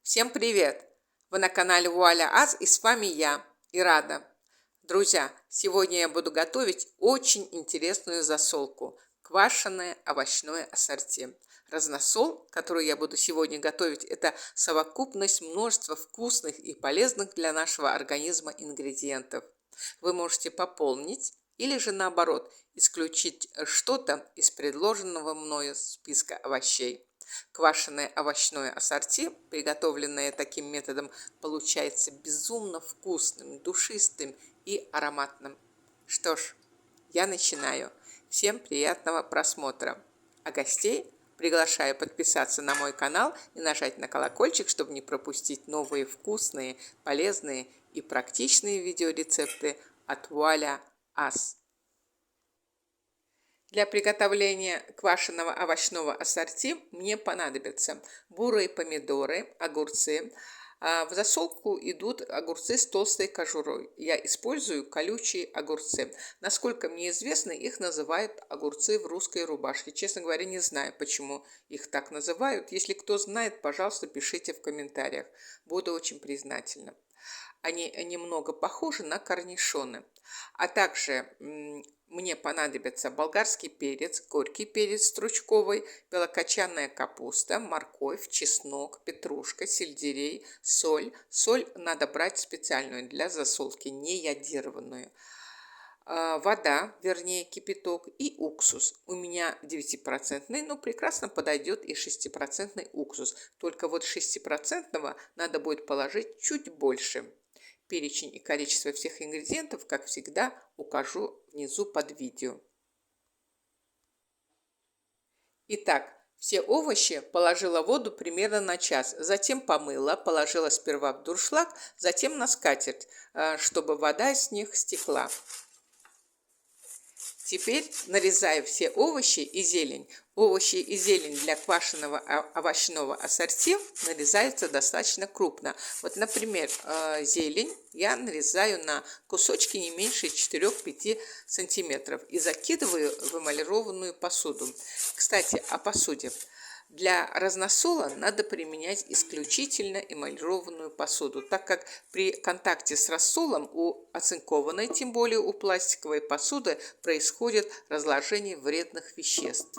Всем привет! Вы на канале Вуаля Аз и с вами я, Ирада. Друзья, сегодня я буду готовить очень интересную засолку – квашеное овощное ассорти. Разносол, который я буду сегодня готовить, это совокупность множества вкусных и полезных для нашего организма ингредиентов. Вы можете пополнить или же наоборот исключить что-то из предложенного мною списка овощей. Квашеное овощное ассорти, приготовленное таким методом, получается безумно вкусным, душистым и ароматным. Что ж, я начинаю. Всем приятного просмотра. А гостей приглашаю подписаться на мой канал и нажать на колокольчик, чтобы не пропустить новые вкусные, полезные и практичные видеорецепты от Вуаля Аз. Для приготовления квашеного овощного ассорти мне понадобятся бурые помидоры, огурцы. В засолку идут огурцы с толстой кожурой. Я использую колючие огурцы. Насколько мне известно, их называют огурцы в русской рубашке. Честно говоря, не знаю, почему их так называют. Если кто знает, пожалуйста, пишите в комментариях. Буду очень признательна. Они немного похожи на корнишоны. А также мне понадобится болгарский перец, горький перец стручковый, белокочанная капуста, морковь, чеснок, петрушка, сельдерей, соль. Соль надо брать специальную для засолки, не йодированную. Вода, вернее кипяток, и уксус. У меня 9%, но прекрасно подойдет и 6% уксус. Только вот 6% надо будет положить чуть больше. Перечень и количество всех ингредиентов, как всегда, укажу внизу под видео. Итак, все овощи положила в воду примерно на час, затем помыла, положила сперва в дуршлаг, затем на скатерть, чтобы вода с них стекла. Теперь нарезаю все овощи и зелень. Овощи и зелень для квашеного овощного ассорти нарезаются достаточно крупно. Вот, например, зелень я нарезаю на кусочки не меньше 4-5 сантиметров и закидываю в эмалированную посуду. Кстати, о посуде. Для разносола надо применять исключительно эмалированную посуду, так как при контакте с рассолом у оцинкованной, тем более у пластиковой посуды, происходит разложение вредных веществ.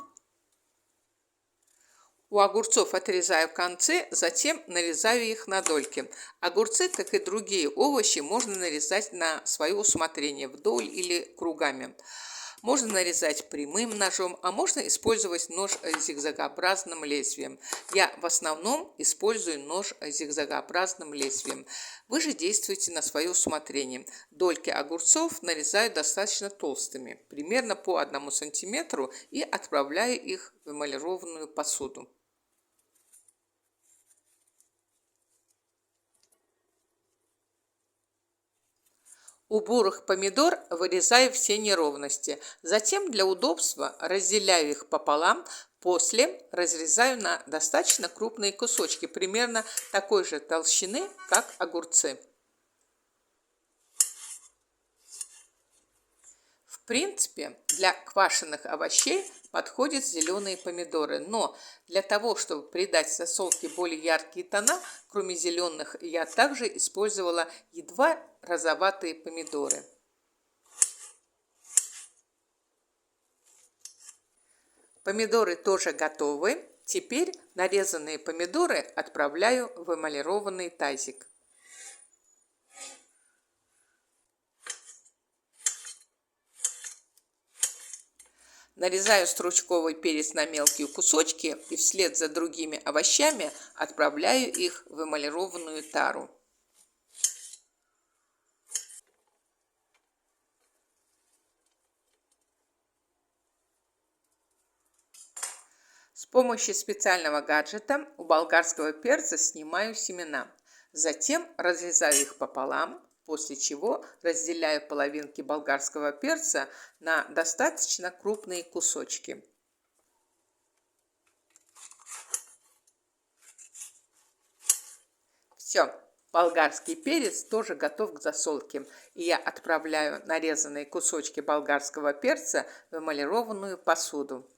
У огурцов отрезаю концы, затем нарезаю их на дольки. Огурцы, как и другие овощи, можно нарезать на свое усмотрение, вдоль или кругами. Можно нарезать прямым ножом, а можно использовать нож с зигзагообразным лезвием. Я в основном использую нож с зигзагообразным лезвием. Вы же действуйте на свое усмотрение. Дольки огурцов нарезаю достаточно толстыми, примерно по 1 сантиметру, и отправляю их в эмалированную посуду. У бурых помидор вырезаю все неровности. Затем для удобства разделяю их пополам. После разрезаю на достаточно крупные кусочки, примерно такой же толщины, как огурцы. В принципе, для квашеных овощей подходят зеленые помидоры, но для того, чтобы придать засолке более яркие тона, кроме зеленых, я также использовала едва розоватые помидоры. Помидоры тоже готовы. Теперь нарезанные помидоры отправляю в эмалированный тазик. Нарезаю стручковый перец на мелкие кусочки и вслед за другими овощами отправляю их в эмалированную тару. С помощью специального гаджета у болгарского перца снимаю семена. Затем разрезаю их пополам, после чего разделяю половинки болгарского перца на достаточно крупные кусочки. Все, болгарский перец тоже готов к засолке, и я отправляю нарезанные кусочки болгарского перца в эмалированную посуду.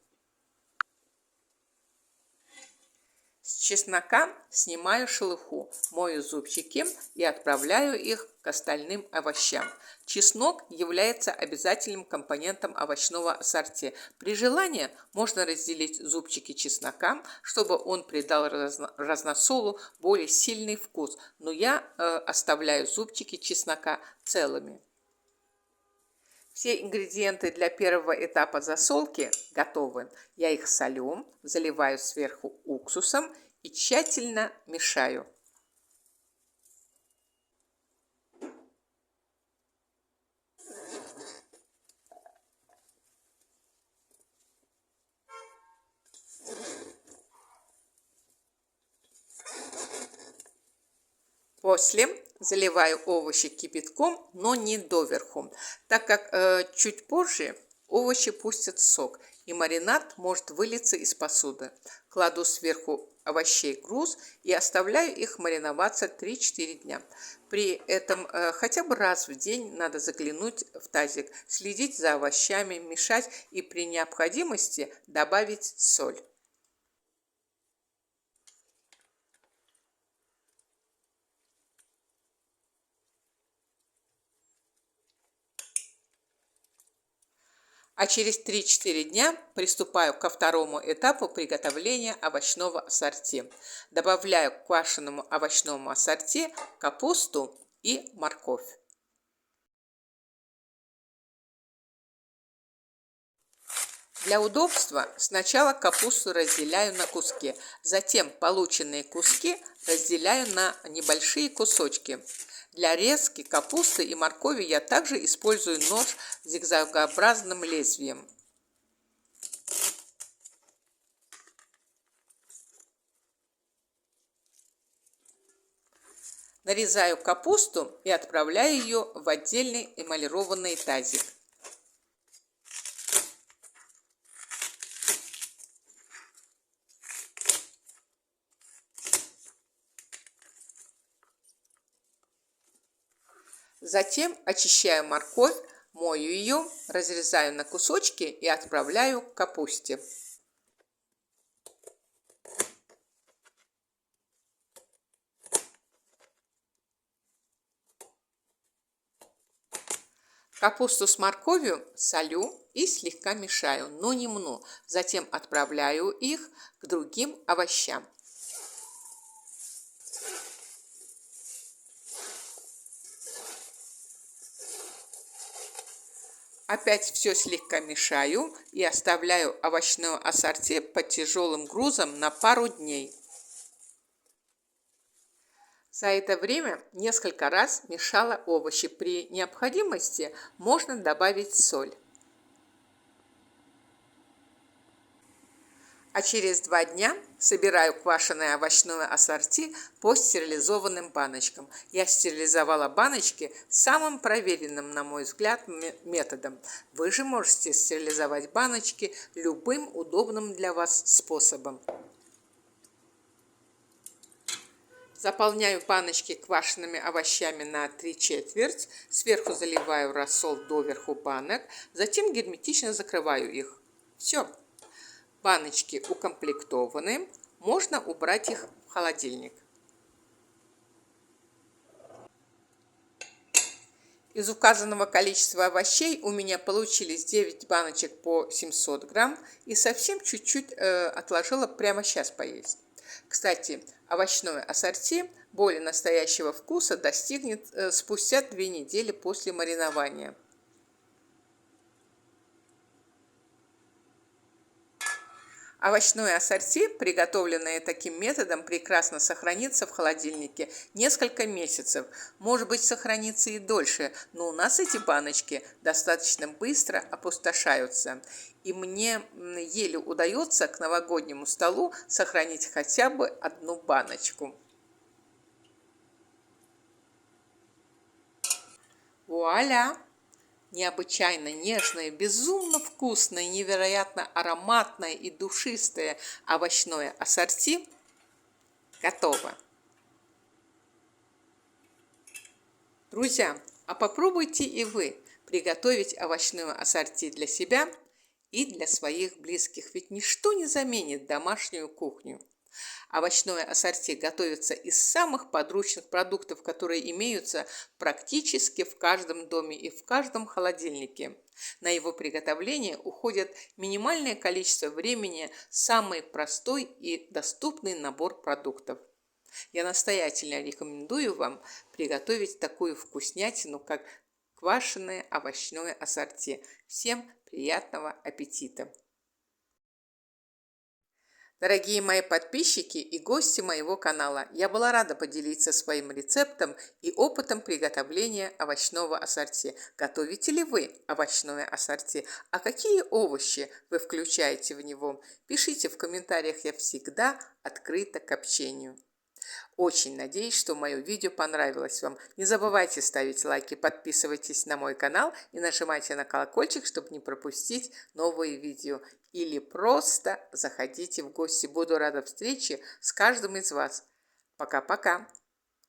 С чеснока снимаю шелуху, мою зубчики и отправляю их к остальным овощам. Чеснок является обязательным компонентом овощного ассорти. При желании можно разделить зубчики чеснока, чтобы он придал разносолу более сильный вкус, но я оставляю зубчики чеснока целыми. Все ингредиенты для первого этапа засолки готовы. Я их солю, заливаю сверху уксусом и тщательно мешаю. После заливаю овощи кипятком, но не доверху, так как чуть позже овощи пустят сок, и маринад может вылиться из посуды. Кладу сверху овощей груз и оставляю их мариноваться 3-4 дня. При этом хотя бы раз в день надо заглянуть в тазик, следить за овощами, мешать и при необходимости добавить соль. А через 3-4 дня приступаю ко второму этапу приготовления овощного ассорти. Добавляю к квашенному овощному ассорти капусту и морковь. Для удобства сначала капусту разделяю на куски, затем полученные куски разделяю на небольшие кусочки. Для резки капусты и моркови я также использую нож с зигзагообразным лезвием. Нарезаю капусту и отправляю ее в отдельный эмалированный тазик. Затем очищаю морковь, мою ее, разрезаю на кусочки и отправляю к капусте. Капусту с морковью солю и слегка мешаю, но не мну. Затем отправляю их к другим овощам. Опять все слегка мешаю и оставляю овощное ассорти под тяжелым грузом на пару дней. За это время несколько раз мешала овощи. При необходимости можно добавить соль. А через 2 дня собираю квашеное овощное ассорти по стерилизованным баночкам. Я стерилизовала баночки самым проверенным, на мой взгляд, методом. Вы же можете стерилизовать баночки любым удобным для вас способом. Заполняю баночки квашеными овощами на 3/4, сверху заливаю рассол доверху банок, затем герметично закрываю их. Все. Баночки укомплектованы, можно убрать их в холодильник. Из указанного количества овощей у меня получились 9 баночек по 700 грамм и совсем чуть-чуть отложила прямо сейчас поесть. Кстати, овощное ассорти более настоящего вкуса достигнет спустя 2 недели после маринования. Овощное ассорти, приготовленное таким методом, прекрасно сохранится в холодильнике несколько месяцев. Может быть, сохранится и дольше, но у нас эти баночки достаточно быстро опустошаются. И мне еле удается к новогоднему столу сохранить хотя бы 1 баночку. Вуаля! Необычайно нежное, безумно вкусное, невероятно ароматное и душистое овощное ассорти готово. Друзья, а попробуйте и вы приготовить овощное ассорти для себя и для своих близких, ведь ничто не заменит домашнюю кухню. Овощное ассорти готовится из самых подручных продуктов, которые имеются практически в каждом доме и в каждом холодильнике. На его приготовление уходит минимальное количество времени, самый простой и доступный набор продуктов. Я настоятельно рекомендую вам приготовить такую вкуснятину, как квашеное овощное ассорти. Всем приятного аппетита! Дорогие мои подписчики и гости моего канала, я была рада поделиться своим рецептом и опытом приготовления овощного ассорти. Готовите ли вы овощное ассорти? А какие овощи вы включаете в него? Пишите в комментариях, я всегда открыта к общению. Очень надеюсь, что мое видео понравилось вам. Не забывайте ставить лайки, подписывайтесь на мой канал и нажимайте на колокольчик, чтобы не пропустить новые видео. Или просто заходите в гости. Буду рада встрече с каждым из вас. Пока-пока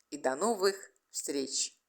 и до новых встреч!